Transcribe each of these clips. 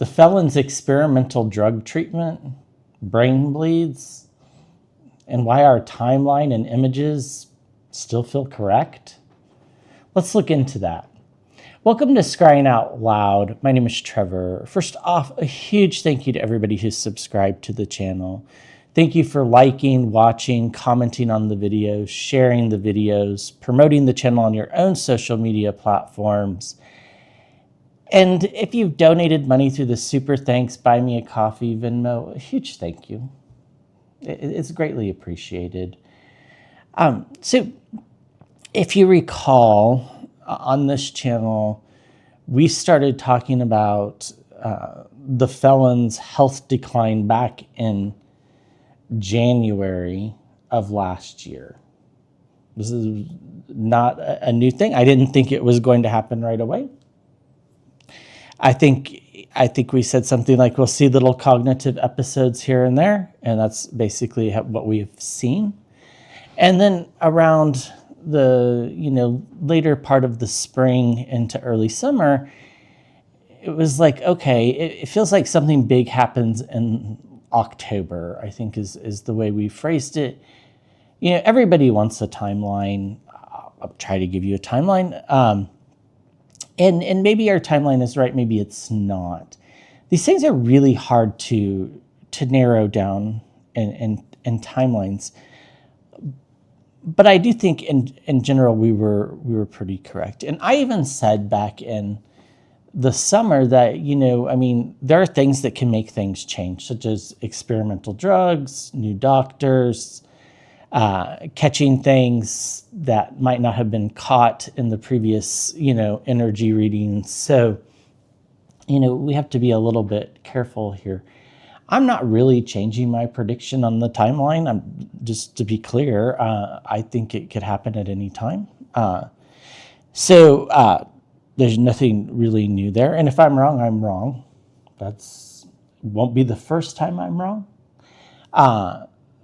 the felon's experimental drug treatment, brain bleeds, and why our timeline and images still feel correct? Let's look into that. Welcome to Scrying Out Loud. My name is Trevor. First off, a huge thank you to everybody who's subscribed to the channel. Thank you for liking, watching, commenting on the videos, sharing the videos, promoting the channel on your own social media platforms. And if you've donated money through the Super Thanks, Buy Me a Coffee, Venmo, a huge thank you. It's greatly appreciated. So if you recall, on this channel, we started talking about the felon's health decline back in January of last year. This is not a new thing. I didn't think it was going to happen right away. I think we said something like we'll see little cognitive episodes here and there, and that's basically what we've seen. And then around the later part of the spring into early summer, it was like, okay, it feels like something big happens in October, I think is the way we phrased it. Everybody wants a timeline. I'll try to give you a timeline. And maybe our timeline is right, maybe it's not. These things are really hard to narrow down in timelines. But I do think in general we were pretty correct. And I even said back in the summer that, there are things that can make things change, such as experimental drugs, new doctors, catching things that might not have been caught in the previous, energy readings. So, we have to be a little bit careful here. I'm not really changing my prediction on the timeline. Just to be clear, I think it could happen at any time. So there's nothing really new there. And if I'm wrong, I'm wrong. Won't be the first time I'm wrong.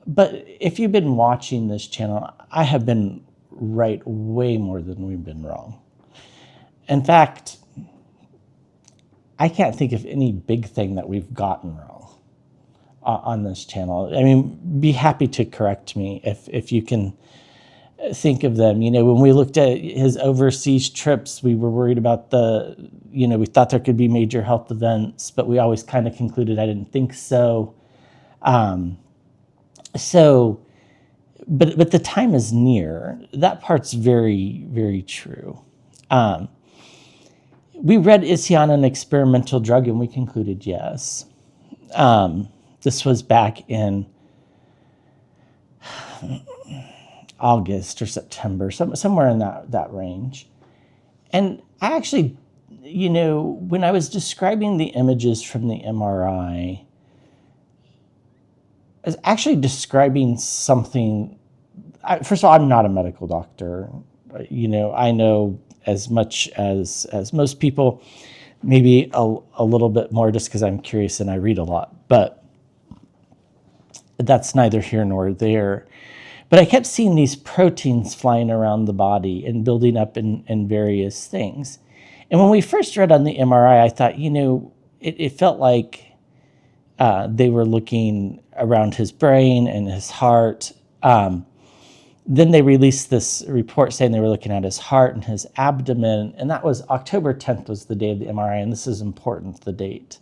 But if you've been watching this channel, I have been right way more than we've been wrong. In fact, I can't think of any big thing that we've gotten wrong on this channel. Be happy to correct me if you can think of them. When we looked at his overseas trips, we were worried about we thought there could be major health events, but we always kind of concluded I didn't think so. But the time is near. That part's very, very true. We read, is he on an experimental drug? And we concluded yes. This was back in August or September, somewhere in that range. And I actually, when I was describing the images from the MRI, I was actually describing something. First of all, I'm not a medical doctor. I know as much as most people, maybe a little bit more just because I'm curious and I read a lot, but that's neither here nor there. But I kept seeing these proteins flying around the body and building up in various things. And when we first read on the MRI, I thought, it felt like they were looking around his brain and his heart. Then they released this report saying they were looking at his heart and his abdomen. And that was October 10th was the day of the MRI. And this is important, the date.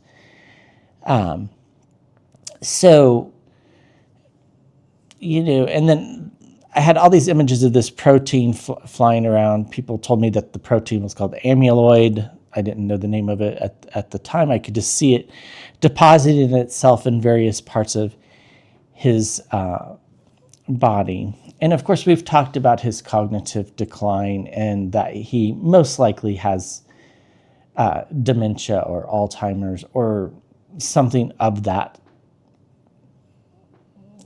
And then I had all these images of this protein flying around. People told me that the protein was called amyloid. I didn't know the name of it at the time. I could just see it depositing itself in various parts of his body. And of course, we've talked about his cognitive decline and that he most likely has dementia or Alzheimer's or something of that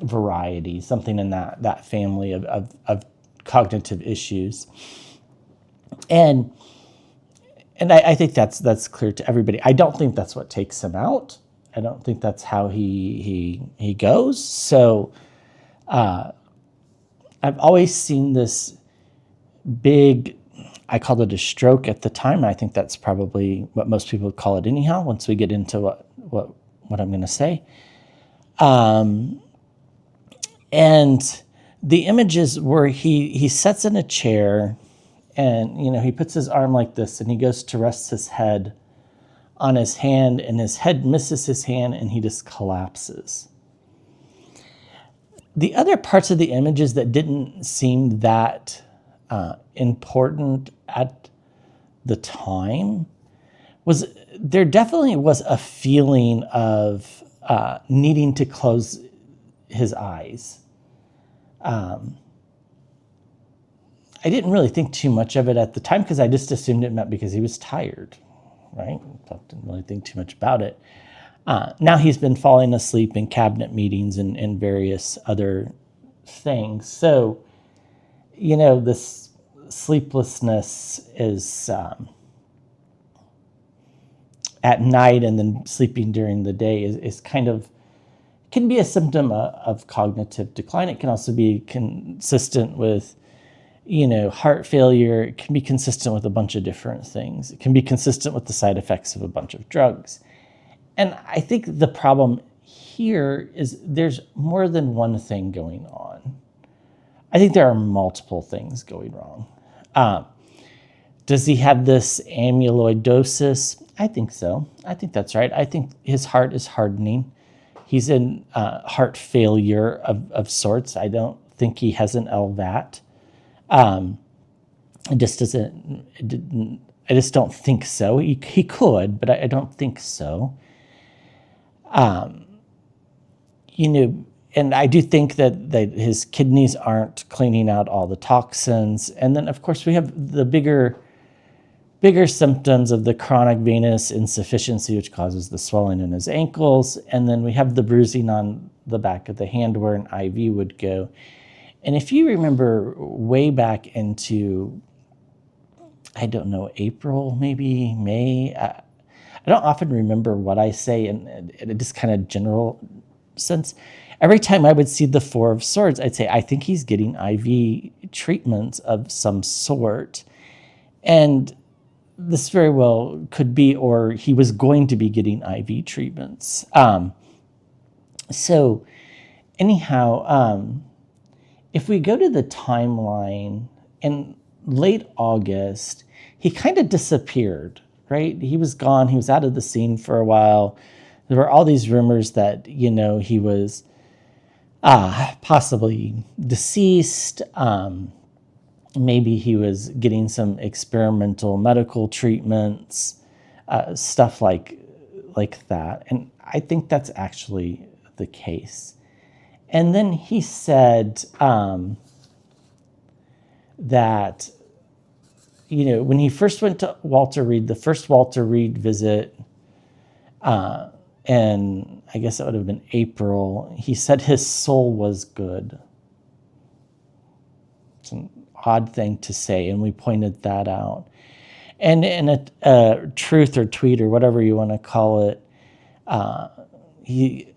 variety, something in that family of cognitive issues. And I think that's clear to everybody. I don't think that's what takes him out. I don't think that's how he goes. So I've always seen this big I called it a stroke at the time. I think that's probably what most people would call it anyhow, once we get into what I'm going to say. And the images where he sits in a chair and, he puts his arm like this and he goes to rest his head on his hand and his head misses his hand and he just collapses. The other parts of the images that didn't seem that important at the time was there definitely was a feeling of needing to close his eyes. I didn't really think too much of it at the time because I just assumed it meant because he was tired, right? I didn't really think too much about it. Now he's been falling asleep in cabinet meetings and various other things. So, this sleeplessness is at night and then sleeping during the day is kind of, can be a symptom of cognitive decline. It can also be consistent with, heart failure. It can be consistent with a bunch of different things. It can be consistent with the side effects of a bunch of drugs. And I think the problem here is there's more than one thing going on. I think there are multiple things going wrong. Does he have this amyloidosis? I think so. I think that's right. I think his heart is hardening. He's in heart failure of sorts. I don't think he has an LVAT. I just don't think so. He could, but I don't think so. And I do think that his kidneys aren't cleaning out all the toxins. And then, of course, we have the bigger symptoms of the chronic venous insufficiency, which causes the swelling in his ankles. And then we have the bruising on the back of the hand where an IV would go. And if you remember way back into, I don't know, April, maybe May, I don't often remember what I say in just kind of general sense. Every time I would see the Four of Swords, I'd say, I think he's getting IV treatments of some sort. And this very well could be, or he was going to be getting IV treatments. So anyhow, if we go to the timeline, in late August, he kind of disappeared, right? He was gone. He was out of the scene for a while. There were all these rumors that, he was possibly deceased. Maybe he was getting some experimental medical treatments, stuff like that. And I think that's actually the case. And then he said that, when he first went to Walter Reed, the first Walter Reed visit, and I guess that would have been April, he said his soul was good. It's an odd thing to say, and we pointed that out. And in a truth or tweet or whatever you want to call it,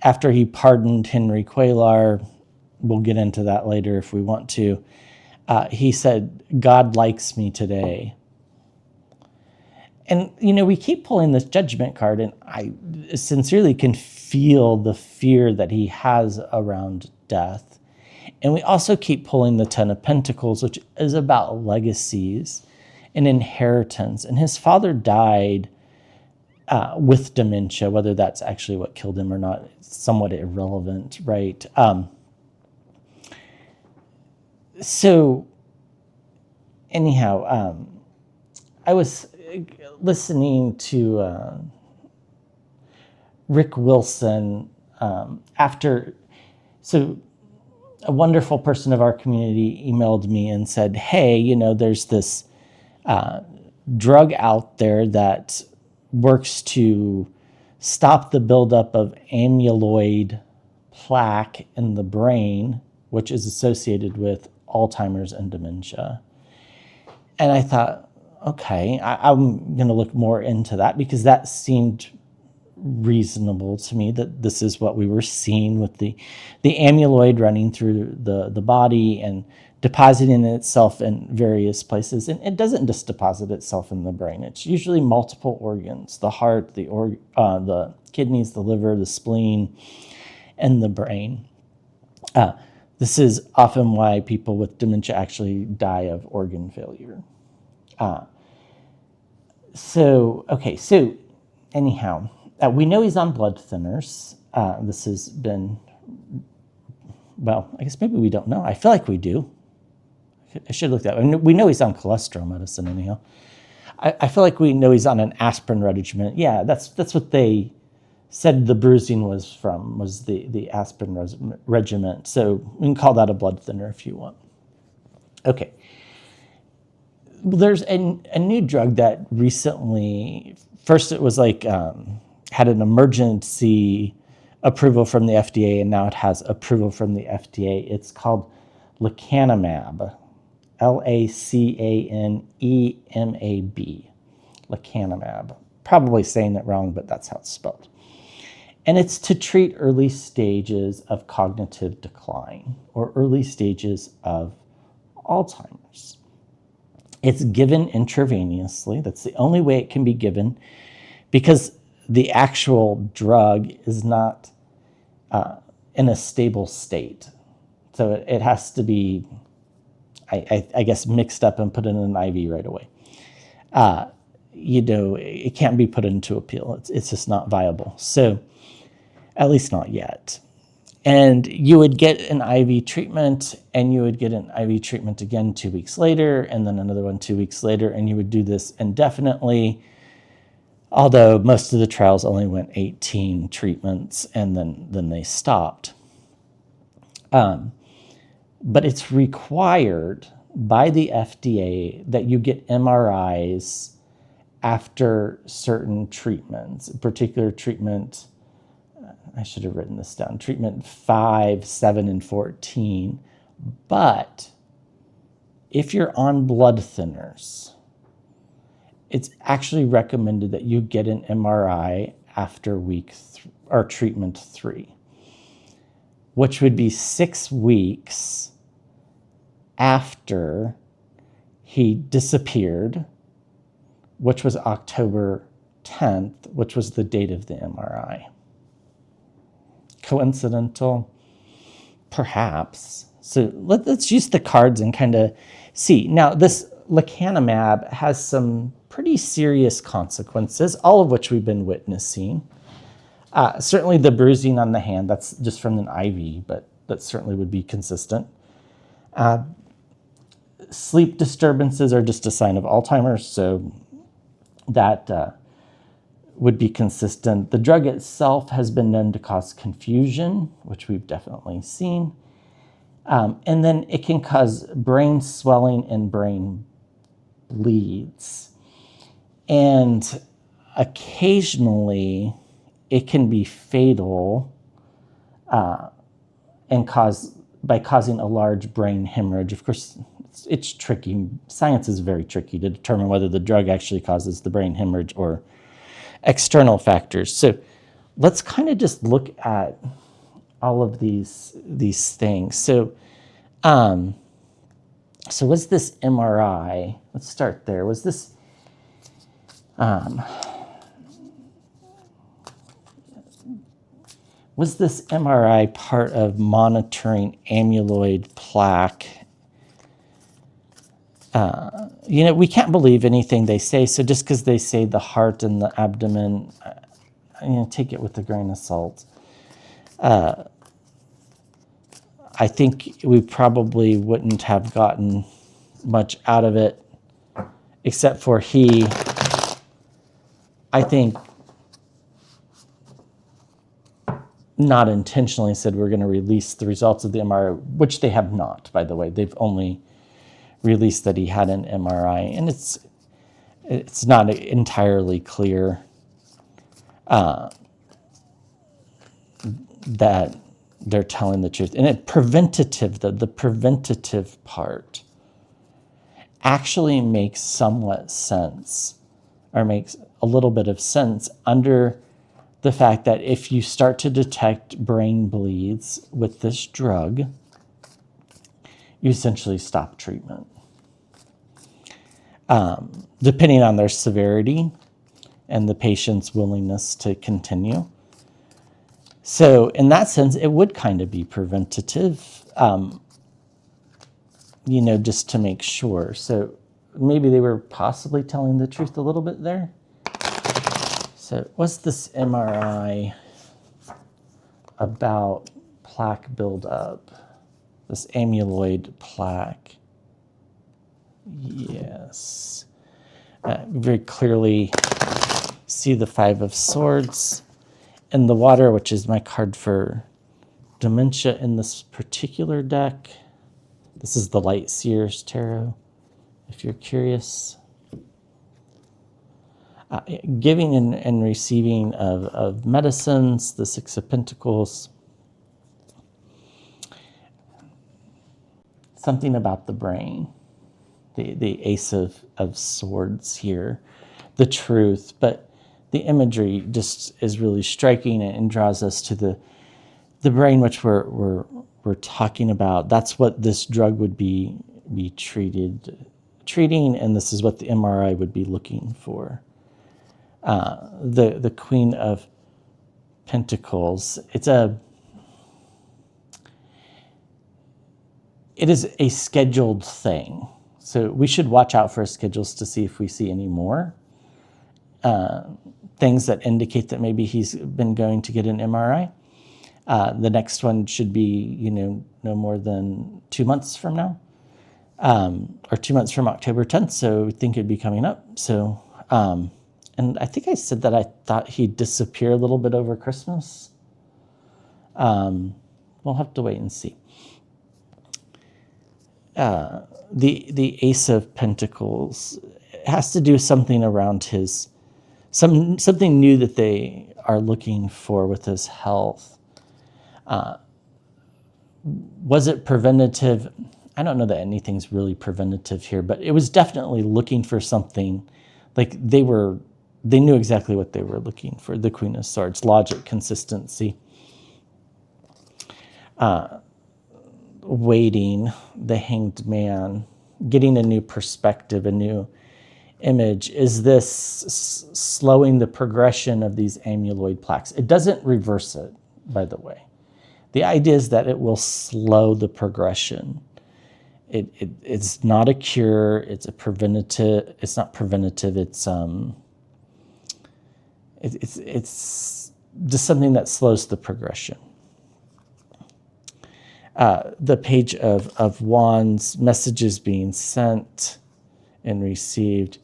after he pardoned Henry Cuellar, we'll get into that later if we want to, he said, God likes me today. And, we keep pulling this judgment card, and I sincerely can feel the fear that he has around death. And we also keep pulling the Ten of Pentacles, which is about legacies and inheritance. And his father died with dementia. Whether that's actually what killed him or not, it's somewhat irrelevant, right? So anyhow, I was listening to Rick Wilson after, so a wonderful person of our community emailed me and said, hey, there's this drug out there that works to stop the buildup of amyloid plaque in the brain, which is associated with Alzheimer's and dementia. And I thought, okay, I'm going to look more into that because that seemed reasonable to me that this is what we were seeing with the amyloid running through the body and depositing itself in various places. And it doesn't just deposit itself in the brain. It's usually multiple organs: the heart, the kidneys, the liver, the spleen, and the brain. This is often why people with dementia actually die of organ failure. So anyhow, we know he's on blood thinners. This has been, well, I guess maybe we don't know. I feel like we do. I should look that up. We know he's on cholesterol medicine anyhow. I feel like we know he's on an aspirin regimen. Yeah, that's what they said the bruising was from, was the aspirin regimen. So we can call that a blood thinner if you want. Okay. There's a new drug that recently, first it was like, had an emergency approval from the FDA, and now it has approval from the FDA. It's called lecanemab, L-A-C-A-N-E-M-A-B, lecanemab. Probably saying it wrong, but that's how it's spelled. And it's to treat early stages of cognitive decline or early stages of Alzheimer's. It's given intravenously. That's the only way it can be given, because the actual drug is not in a stable state. So it has to be, I guess, mixed up and put in an IV right away. It can't be put into a pill. It's just not viable. So at least not yet. And you would get an IV treatment, and you would get an IV treatment again 2 weeks later, and then another one 2 weeks later, and you would do this indefinitely, although most of the trials only went 18 treatments, and then they stopped. But it's required by the FDA that you get MRIs after certain treatments, a particular treatment. I should have written this down, treatment 5, 7, and 14. But if you're on blood thinners, it's actually recommended that you get an MRI after treatment 3, which would be 6 weeks after he disappeared, which was October 10th, which was the date of the MRI. Coincidental? Perhaps. So let's use the cards and kind of see. Now, this lecanemab has some pretty serious consequences, all of which we've been witnessing. Certainly the bruising on the hand, that's just from an IV, but that certainly would be consistent. Sleep disturbances are just a sign of Alzheimer's, so that would be consistent. The drug itself has been known to cause confusion, which we've definitely seen. And then it can cause brain swelling and brain bleeds. And occasionally it can be fatal and by causing a large brain hemorrhage. Of course, it's tricky. Science is very tricky to determine whether the drug actually causes the brain hemorrhage or external factors. So let's kind of just look at all of these things. So was this MRI? Let's start there. Was this MRI part of monitoring amyloid plaque? We can't believe anything they say. So just because they say the heart and the abdomen, take it with a grain of salt. I think we probably wouldn't have gotten much out of it, except for I think, not intentionally said we're going to release the results of the MRI, which they have not, by the way. They've only released that he had an MRI, and it's not entirely clear that they're telling the truth. And the preventative part actually makes somewhat sense, or makes a little bit of sense under the fact that if you start to detect brain bleeds with this drug, you essentially stop treatment. Depending on their severity and the patient's willingness to continue. So in that sense, it would kind of be preventative, just to make sure. So maybe they were possibly telling the truth a little bit there. So what's this MRI about plaque buildup? This amyloid plaque. Yes. Very clearly see the 5 of Swords in the water, which is my card for dementia in this particular deck. This is the Light Seers Tarot, if you're curious. Giving and receiving of medicines, the 6 of Pentacles. Something about the brain. The Ace of Swords here. The truth, but the imagery just is really striking and draws us to the brain, which we're talking about. That's what this drug would be treating, and this is what the MRI would be looking for. The Queen of Pentacles. It is a scheduled thing, so we should watch out for our schedules to see if we see any more things that indicate that maybe he's been going to get an MRI. The next one should be, no more than 2 months from now, or 2 months from October 10th. So I think it'd be coming up. So, and I think I said that I thought he'd disappear a little bit over Christmas. We'll have to wait and see. The Ace of Pentacles has to do something around something new that they are looking for with his health. Was it preventative? I don't know that anything's really preventative here, but it was definitely looking for something. Like they knew exactly what they were looking for. The Queen of Swords, logic, consistency. Waiting, the Hanged Man, getting a new perspective, a new image. Is this slowing the progression of these amyloid plaques? It doesn't reverse it, by the way. The idea is that it will slow the progression. It's not a cure. It's a preventative. It's not preventative. It's just something that slows the progression. The Page of Wands, messages being sent and received.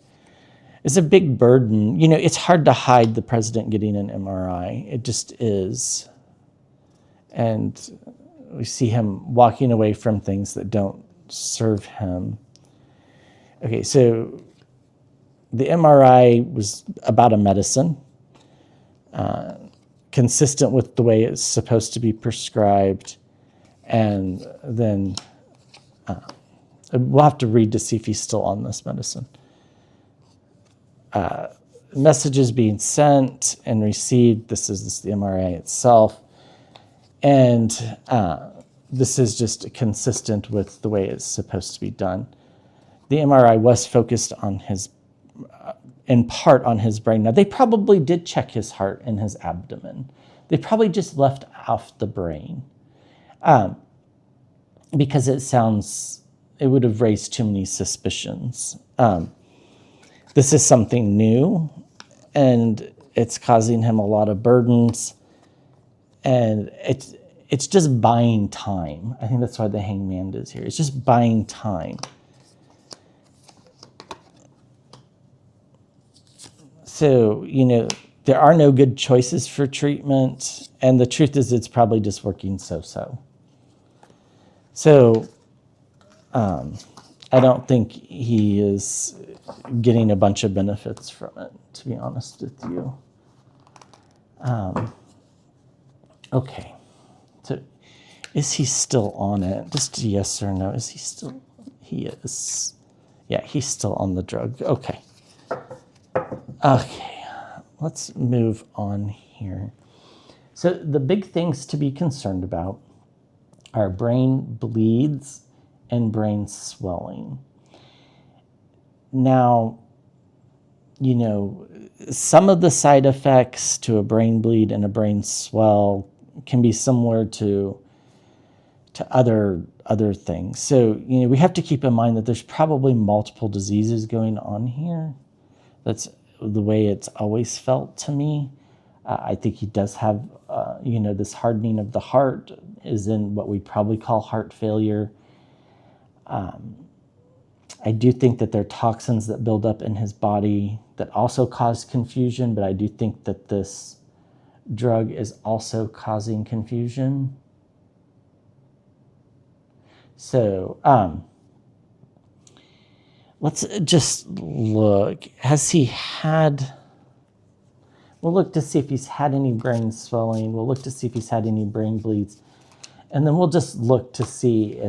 It's a big burden. It's hard to hide the president getting an MRI. It just is. And we see him walking away from things that don't serve him. Okay, so the MRI was about a medicine, consistent with the way it's supposed to be prescribed. And then we'll have to read to see if he's still on this medicine. Messages being sent and received. This is the MRI itself. And this is just consistent with the way it's supposed to be done. The MRI was focused on in part on his brain. Now, they probably did check his heart and his abdomen. They probably just left off the brain. Because it would have raised too many suspicions. This is something new, and it's causing him a lot of burdens, and it's just buying time. I think that's why the Hangman is here. It's just buying time. So, there are no good choices for treatment, and the truth is it's probably just working so-so. So, I don't think he is getting a bunch of benefits from it, to be honest with you. Okay. So, is he still on it? Just a yes or no. Is he still? He is. Yeah, he's still on the drug. Okay. Okay. let's move on here. So the big things to be concerned about are brain bleeds and brain swelling. Now, you know, some of the side effects to a brain bleed and a brain swell can be similar to other things. So, you know, we have to keep in mind that there's probably multiple diseases going on here. That's the way it's always felt to me. I think he does have, you know, this hardening of the heart is in what we probably call heart failure. I do think that there are toxins that build up in his body that also cause confusion, but I do think that this drug is also causing confusion. So let's just look. Has he had... We'll look to see if he's had any brain swelling. We'll look to see if he's had any brain bleeds. And then we'll just look to see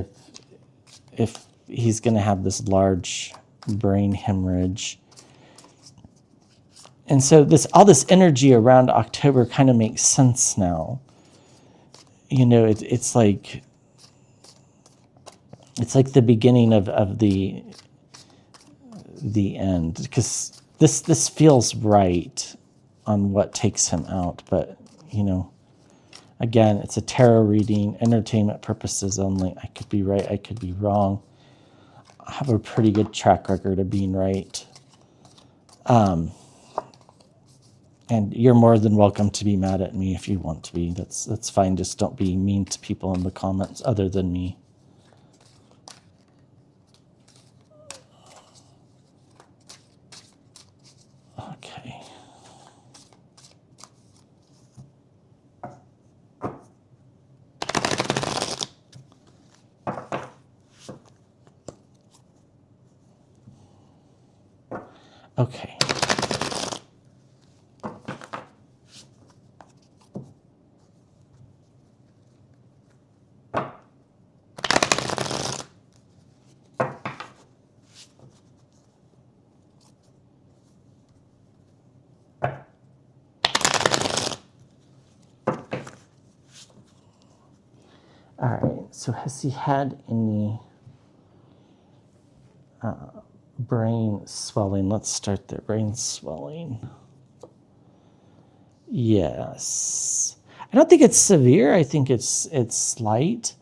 if he's going to have this large brain hemorrhage. And so all this energy around October kind of makes sense now. You know, it's like the beginning of the end, because this feels right on what takes him out. But, you know, again, it's a tarot reading, entertainment purposes only. I could be right, I could be wrong. I have a pretty good track record of being right. And you're more than welcome to be mad at me if you want to be. That's fine. Just don't be mean to people in the comments other than me. Okay. Okay. All right, so has he had any brain swelling? Let's start there. Brain swelling. Yes. I don't think it's severe. I think it's slight.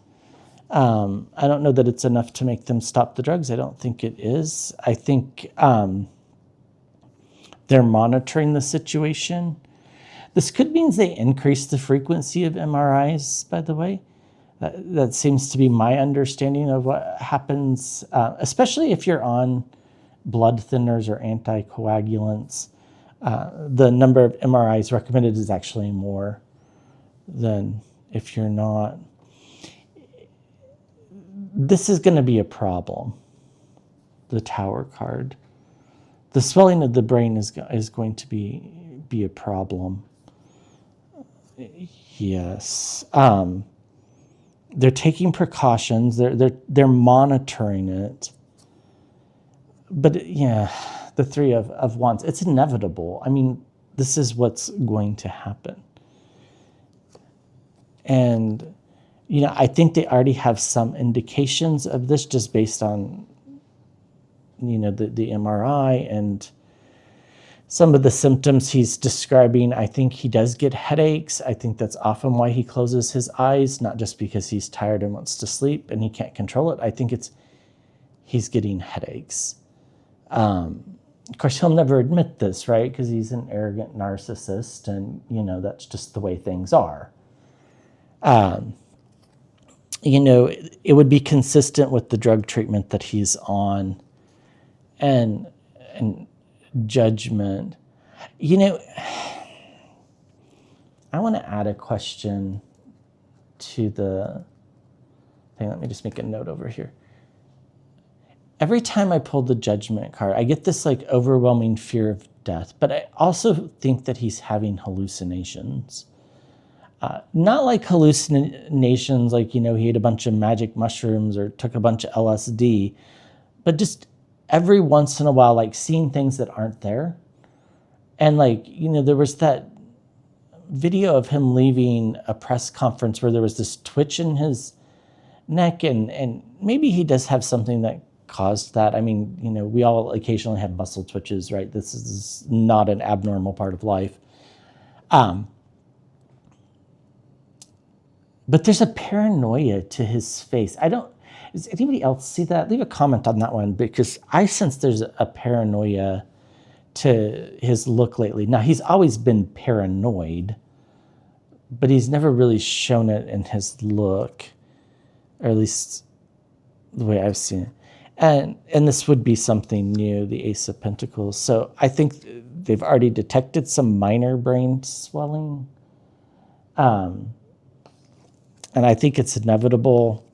I don't know that it's enough to make them stop the drugs. I don't think it is. I think they're monitoring the situation. This could mean they increase the frequency of MRIs, by the way. That seems to be my understanding of what happens, especially if you're on blood thinners or anticoagulants. The number of MRIs recommended is actually more than if you're not. This is going to be a problem, the Tower card. The swelling of the brain is going to be a problem. Yes. They're taking precautions. They're monitoring it. But yeah, the Three of Wands, it's inevitable. I mean, this is what's going to happen. And, you know, I think they already have some indications of this just based on, you know, the MRI and some of the symptoms he's describing. I think he does get headaches. I think that's often why he closes his eyes, not just because he's tired and wants to sleep and he can't control it. I think he's getting headaches. Of course, he'll never admit this, right? Because he's an arrogant narcissist and, you know, that's just the way things are. You know, it would be consistent with the drug treatment that he's on and judgment. You know, I want to add a question to the thing. Let me just make a note over here. Every time I pull the Judgment card, I get this like overwhelming fear of death, but I also think that he's having hallucinations. Not like hallucinations like, you know, he ate a bunch of magic mushrooms or took a bunch of LSD, but just every once in a while, like seeing things that aren't there. And there was that video of him leaving a press conference where there was this twitch in his neck, and maybe he does have something that caused that. I mean, we all occasionally have muscle twitches, right? This is not an abnormal part of life. But there's a paranoia to his face. Does anybody else see that? Leave a comment on that one, because I sense there's a paranoia to his look lately. Now, he's always been paranoid, but he's never really shown it in his look, or at least the way I've seen it. And this would be something new, the Ace of Pentacles. So I think they've already detected some minor brain swelling. And I think it's inevitable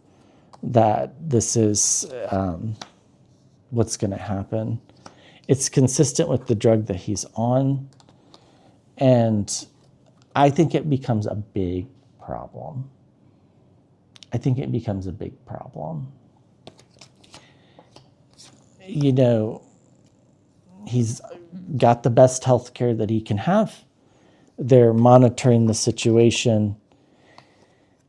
that this is what's going to happen. It's consistent with the drug that he's on. And I think it becomes a big problem. I think it becomes a big problem. He's got the best health care that he can have. They're monitoring the situation.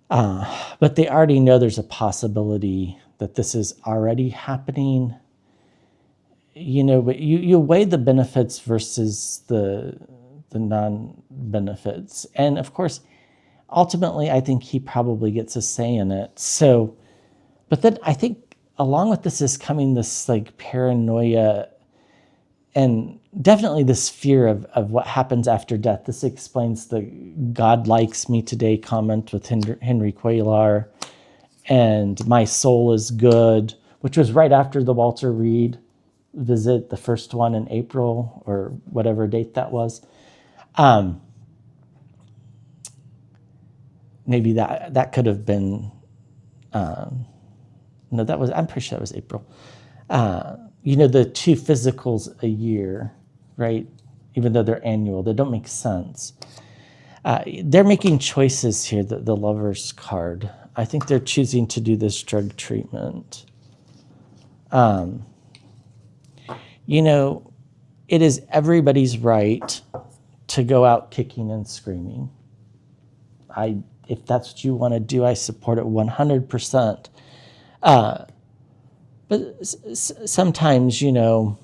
But they already know there's a possibility that this is already happening. But you weigh the benefits versus the non-benefits. And of course, ultimately, I think he probably gets a say in it. So, but then I think along with this is coming this paranoia, and definitely this fear of what happens after death. This explains the "God likes me today" comment with Henry Cuellar, and "my soul is good," which was right after the Walter Reed visit, the first one in April or whatever date that was. Maybe that could have been, no, I'm pretty sure that was April. The 2 physicals a year, right? Even though they're annual, they don't make sense. They're making choices here, the Lover's card. I think they're choosing to do this drug treatment. It is everybody's right to go out kicking and screaming. If that's what you want to do, I support it 100%. But sometimes, and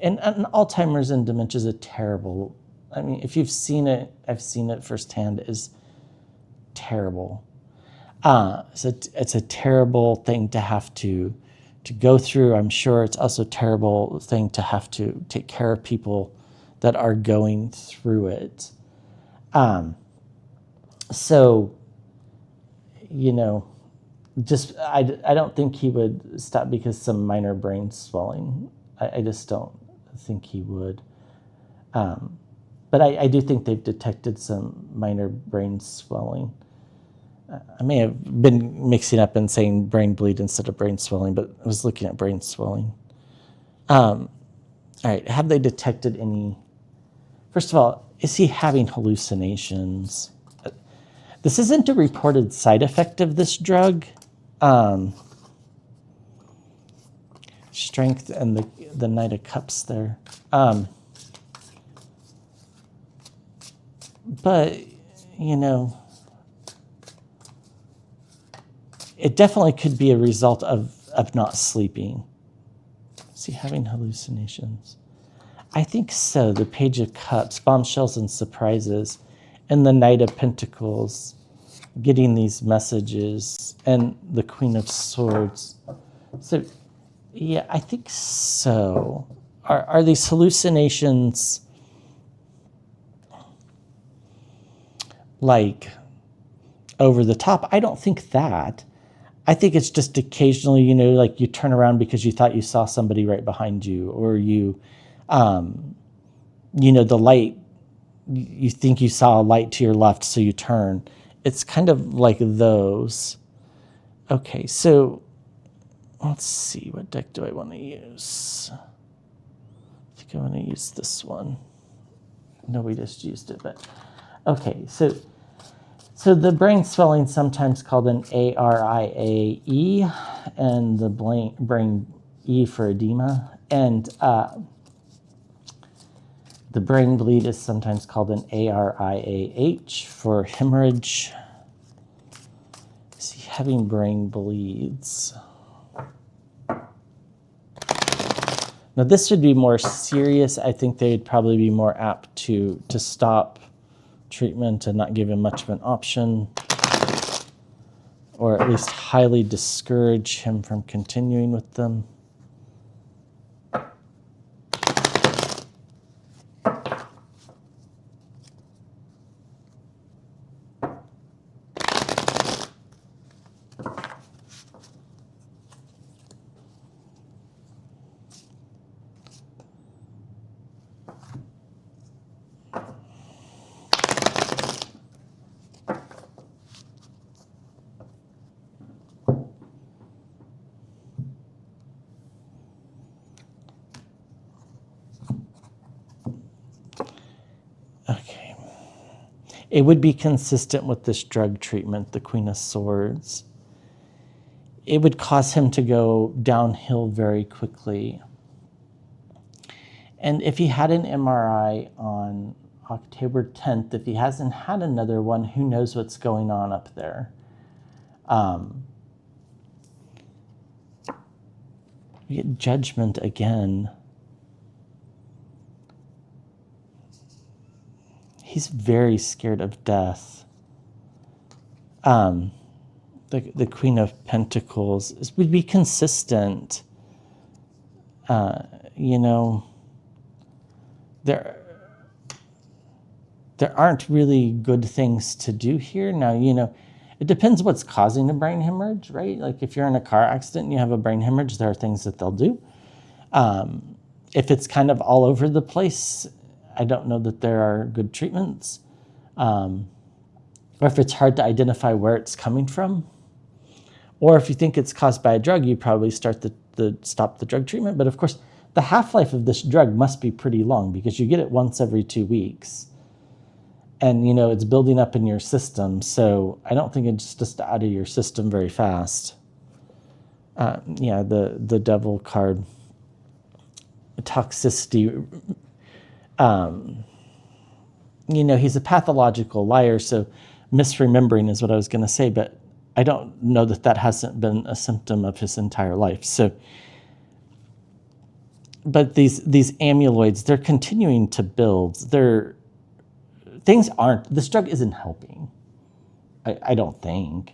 Alzheimer's and dementia is a terrible, if you've seen it, I've seen it firsthand, is terrible. It's a terrible thing to have to go through. I'm sure it's also a terrible thing to have to take care of people that are going through it. So, I don't think he would stop because some minor brain swelling. I just don't think he would. But I do think they've detected some minor brain swelling. I may have been mixing up and saying brain bleed instead of brain swelling, but I was looking at brain swelling. All right, have they detected any? First of all, is he having hallucinations? This isn't a reported side effect of this drug. Strength and the Knight of Cups there. But, it definitely could be a result of not sleeping. Is he having hallucinations? I think so. The Page of Cups, bombshells and surprises, and the Knight of Pentacles, getting these messages, and the Queen of Swords. So, yeah, I think so. Are these hallucinations over the top? I don't think that. I think it's just occasionally, you turn around because you thought you saw somebody right behind you, or you, the light, you think you saw a light to your left, so you turn. It's kind of like those. Okay, so let's see. What deck do I want to use? I think I want to use this one. No, we just used it, but okay. So the brain swelling, sometimes called an ARIA-E, and the brain E for edema. And The brain bleed is sometimes called an ARIAH for hemorrhage. Is he having brain bleeds? Now this would be more serious. I think they'd probably be more apt to stop treatment and not give him much of an option, or at least highly discourage him from continuing with them. Okay. It would be consistent with this drug treatment, the Queen of Swords. It would cause him to go downhill very quickly. And if he had an MRI on October 10th, if he hasn't had another one, who knows what's going on up there? We get Judgment again. He's very scared of death. The Queen of Pentacles would be consistent. You know, there aren't really good things to do here. Now, you know, it depends what's causing a brain hemorrhage, right? Like if you're in a car accident and you have a brain hemorrhage, there are things that they'll do. If it's kind of all over the place, I don't know that there are good treatments. Or if it's hard to identify where it's coming from. Or if you think it's caused by a drug, you probably stop the drug treatment. But of course, the half-life of this drug must be pretty long because you get it once every 2 weeks. And, you know, it's building up in your system. So I don't think it's just out of your system very fast. Yeah, the Devil card. Toxicity. You know, he's a pathological liar, so misremembering is what I was going to say, but I don't know that hasn't been a symptom of his entire life. So, but these amyloids, they're continuing to build. This drug isn't helping. I don't think.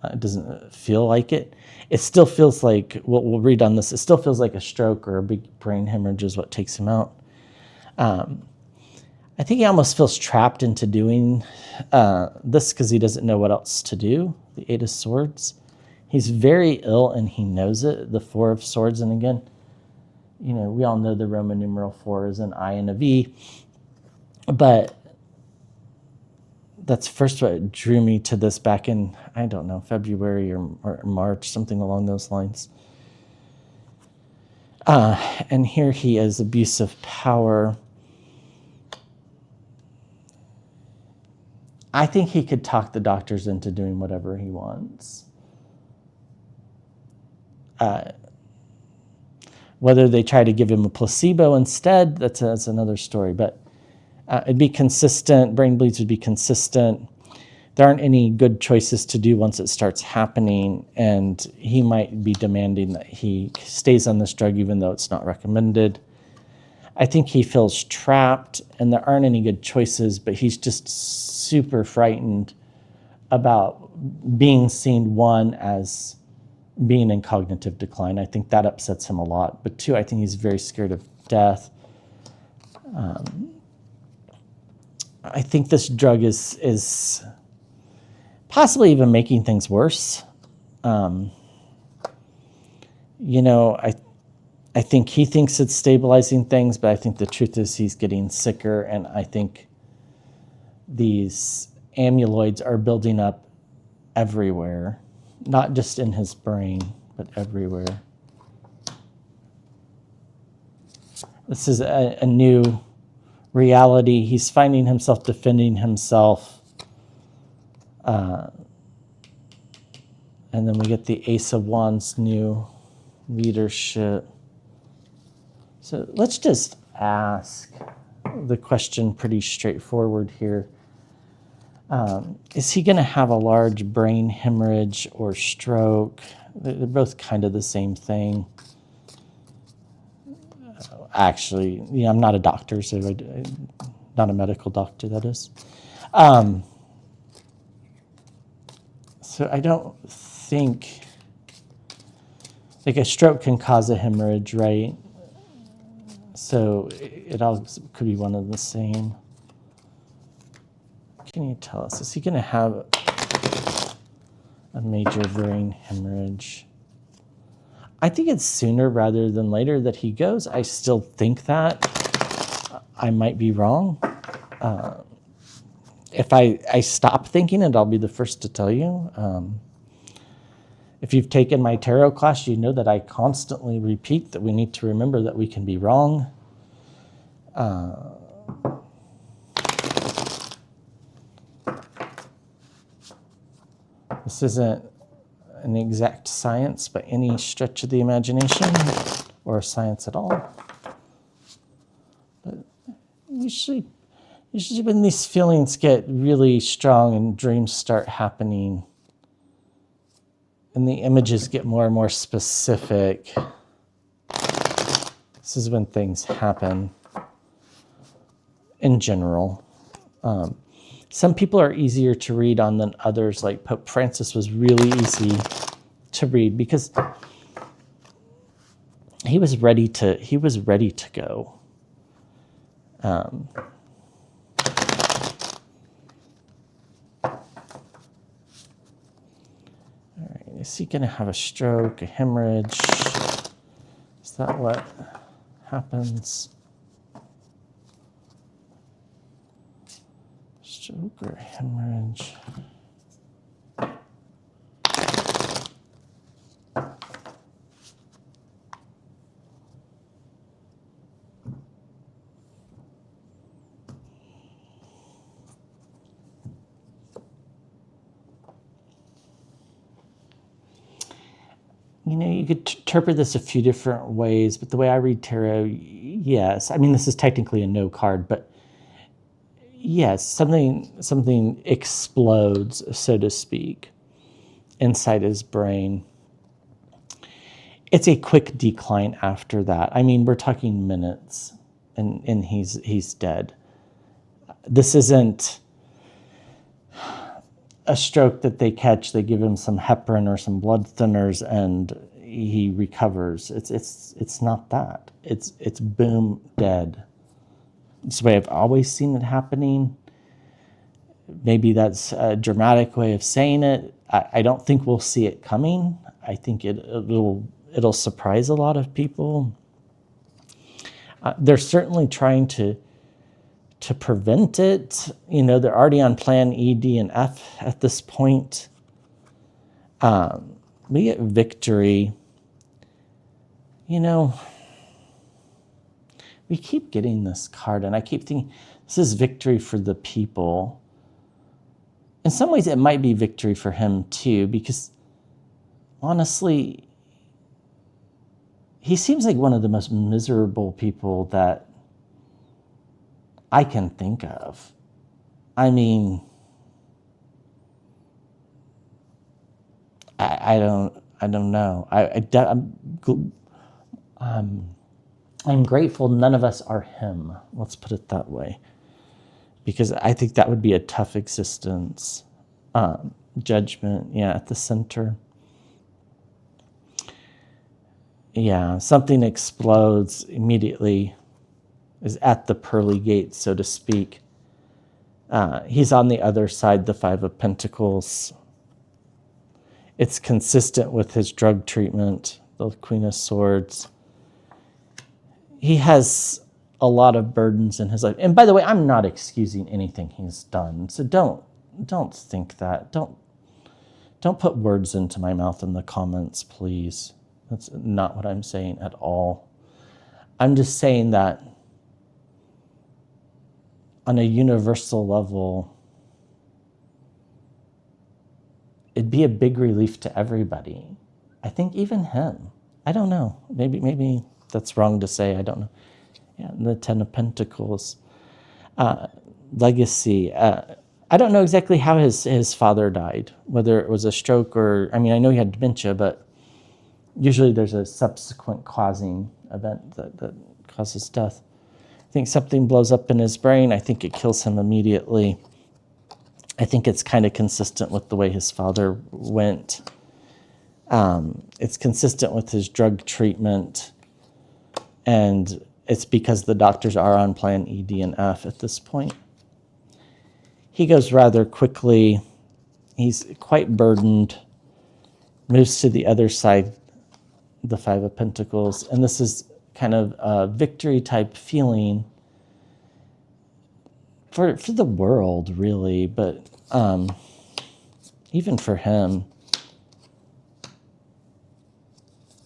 It doesn't feel like it. It still feels like, we'll read on this, it still feels like a stroke or a big brain hemorrhage is what takes him out. I think he almost feels trapped into doing this because he doesn't know what else to do. The Eight of Swords. He's very ill and he knows it. The Four of Swords. And again, you know, we all know the Roman numeral 4 is an I and a V. But that's first what drew me to this back in, I don't know, February or March, something along those lines. And here he is, abuse of power. I think he could talk the doctors into doing whatever he wants. Whether they try to give him a placebo instead, that's another story. But it'd be consistent. Brain bleeds would be consistent. There aren't any good choices to do once it starts happening, and he might be demanding that he stays on this drug even though it's not recommended. I think he feels trapped, and there aren't any good choices, but he's just super frightened about being seen, one, as being in cognitive decline. I think that upsets him a lot. But two, I think he's very scared of death. I think this drug is possibly even making things worse. You know, I think he thinks it's stabilizing things, but I think the truth is he's getting sicker, and I think these amyloids are building up everywhere, not just in his brain, but everywhere. This is a new reality. He's finding himself defending himself. And then we get the Ace of Wands, new leadership. So let's just ask the question pretty straightforward here. Is he going to have a large brain hemorrhage or stroke? They're both kind of the same thing. Actually, I'm not a doctor, so not a medical doctor, that is. So I don't think, like a stroke can cause a hemorrhage, right? So it all could be one of the same. Can you tell us, is he going to have a major brain hemorrhage? I think it's sooner rather than later that he goes. I still think that. I might be wrong. If I stop thinking it, I'll be the first to tell you. If you've taken my tarot class, you know that I constantly repeat that we need to remember that we can be wrong. This isn't an exact science by any stretch of the imagination, or science at all. But usually when these feelings get really strong and dreams start happening, and the images get more and more specific, this is when things happen in general. Some people are easier to read on than others, like Pope Francis was really easy to read because he was ready to go. All right, is he going to have a stroke, a hemorrhage? Is that what happens? Stroke or hemorrhage? You could interpret this a few different ways, but the way I read tarot, yes. I mean, this is technically a no card, but yes, something explodes, so to speak, inside his brain. It's a quick decline after that. I mean, we're talking minutes, and he's dead. This isn't a stroke that they catch, they give him some heparin or some blood thinners, and he recovers. It's not that. It's boom, dead. It's the way I've always seen it happening. Maybe that's a dramatic way of saying it. I don't think we'll see it coming. I think it'll surprise a lot of people. They're certainly trying to prevent it. They're already on plan E, D, and F at this point. We get victory. We keep getting this card, and I keep thinking, this is victory for the people. In some ways, it might be victory for him, too, because, honestly, he seems like one of the most miserable people that I can think of. I mean, I don't know. I'm grateful none of us are him. Let's put it that way, because I think that would be a tough existence. Judgment, at the center. Something explodes immediately. Is at the pearly gate, so to speak. He's on the other side, the Five of Pentacles. It's consistent with his drug treatment, the Queen of Swords. He has a lot of burdens in his life. And by the way, I'm not excusing anything he's done. So don't think that. Don't put words into my mouth in the comments, please. That's not what I'm saying at all. I'm just saying that on a universal level, it'd be a big relief to everybody. I think even him. I don't know. Maybe that's wrong to say. I don't know. The Ten of Pentacles. Legacy. I don't know exactly how his father died, whether it was a stroke or, I mean, I know he had dementia, but usually there's a subsequent causing event that causes death. I think something blows up in his brain. I think it kills him immediately. I think it's kind of consistent with the way his father went. It's consistent with his drug treatment. And it's because the doctors are on plan E, D, and F at this point. He goes rather quickly. He's quite burdened. Moves to the other side, the Five of Pentacles. And this is kind of a victory type feeling for the world, really, but even for him.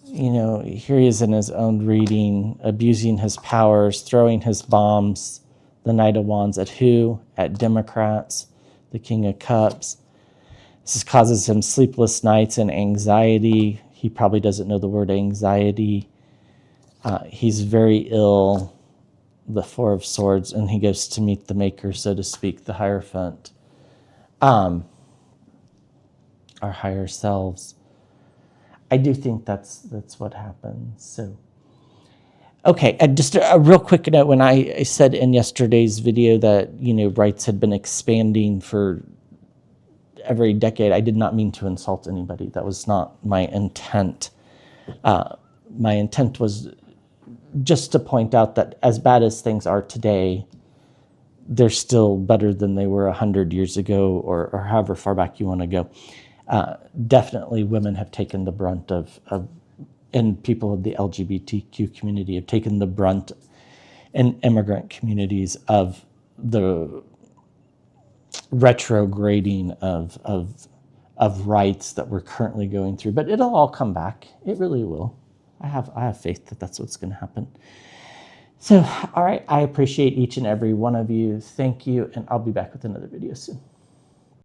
You know, here he is in his own reading, abusing his powers, throwing his bombs, the Knight of Wands at who? At Democrats, the King of Cups. This causes him sleepless nights and anxiety. He probably doesn't know the word anxiety. He's very ill, the Four of Swords, and he goes to meet the Maker, so to speak, the Hierophant, our higher selves. I do think that's what happens. So, okay, just a real quick note. When I said in yesterday's video that, you know, rights had been expanding for every decade, I did not mean to insult anybody. That was not my intent. My intent was just to point out that as bad as things are today, they're still better than they were 100 years ago, or however far back you want to go. Definitely women have taken the brunt of, and people of the LGBTQ community have taken the brunt, and immigrant communities, of the retrograding of rights that we're currently going through. But it'll all come back. It really will. I have faith that that's what's going to happen. So, all right, I appreciate each and every one of you. Thank you, and I'll be back with another video soon.